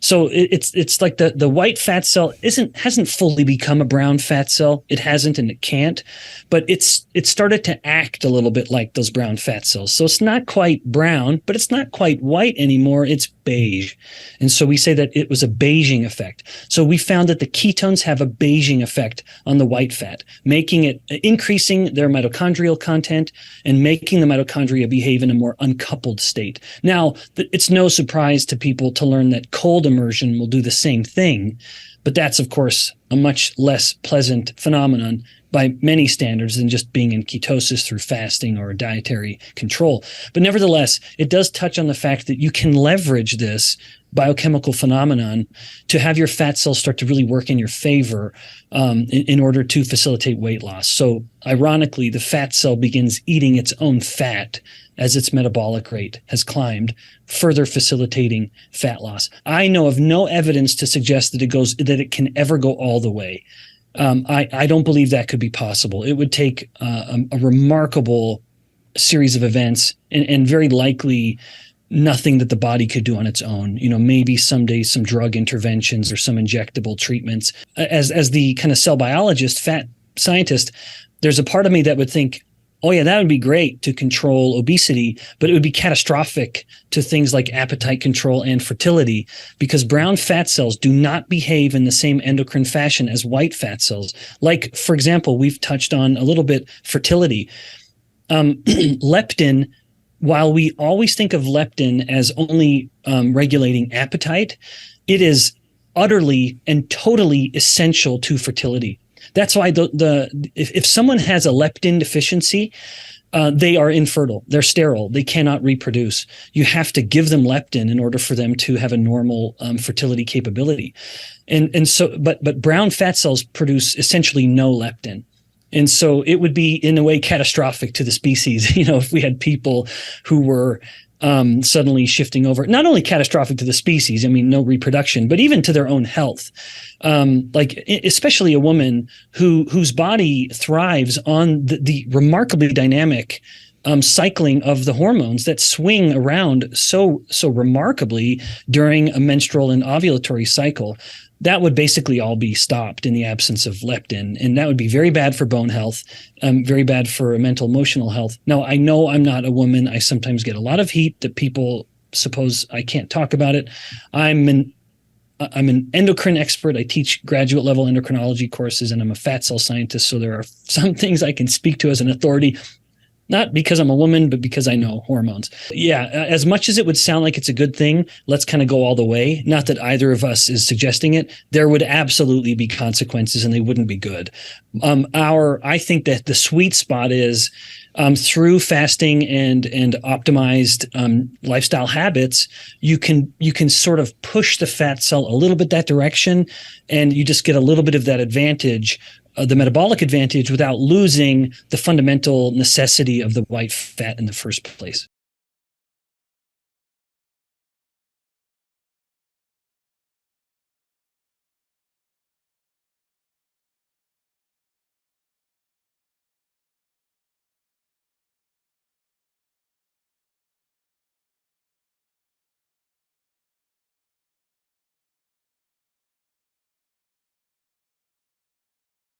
So it's like the white fat cell hasn't fully become a brown fat cell. It hasn't, and it can't, but it's started to act a little bit like those brown fat cells. So it's not quite brown, but it's not quite white anymore. It's beige. And so we say that it was a beiging effect. So we found that the ketones have a beiging effect on the white fat, increasing their mitochondrial content and making the mitochondria behave in a more uncoupled state. Now, it's no surprise to people to learn that cold immersion will do the same thing, but that's, of course, a much less pleasant phenomenon by many standards than just being in ketosis through fasting or dietary control. But nevertheless, it does touch on the fact that you can leverage this biochemical phenomenon to have your fat cells start to really work in your favor in order to facilitate weight loss. So ironically, the fat cell begins eating its own fat as its metabolic rate has climbed, further facilitating fat loss. I know of no evidence to suggest that it can ever go all the way. I don't believe that could be possible. It would take a remarkable series of events and very likely nothing that the body could do on its own. Maybe someday some drug interventions or some injectable treatments. As the kind of cell biologist, fat scientist, there's a part of me that would think, oh yeah, that would be great to control obesity, but it would be catastrophic to things like appetite control and fertility, because brown fat cells do not behave in the same endocrine fashion as white fat cells. Like, for example, we've touched on a little bit fertility. Leptin, while we always think of leptin as only regulating appetite, it is utterly and totally essential to fertility. That's why if someone has a leptin deficiency, they are infertile. They're sterile. They cannot reproduce. You have to give them leptin in order for them to have a normal fertility capability. But brown fat cells produce essentially no leptin. And so it would be, in a way, catastrophic to the species, if we had people who were suddenly shifting over. Not only catastrophic to the species, no reproduction, but even to their own health. Especially a woman whose body thrives on the remarkably dynamic cycling of the hormones that swing around so remarkably during a menstrual and ovulatory cycle. That would basically all be stopped in the absence of leptin. And that would be very bad for bone health, very bad for mental, emotional health. Now, I know I'm not a woman. I sometimes get a lot of heat that people suppose I can't talk about it. I'm an endocrine expert. I teach graduate level endocrinology courses, and I'm a fat cell scientist. So there are some things I can speak to as an authority. Not because I'm a woman, but because I know hormones. Yeah, as much as it would sound like it's a good thing, let's kind of go all the way. Not that either of us is suggesting it. There would absolutely be consequences, and they wouldn't be good. I think that the sweet spot is through fasting and optimized lifestyle habits, you can sort of push the fat cell a little bit that direction, and you just get a little bit of that advantage, the metabolic advantage, without losing the fundamental necessity of the white fat in the first place.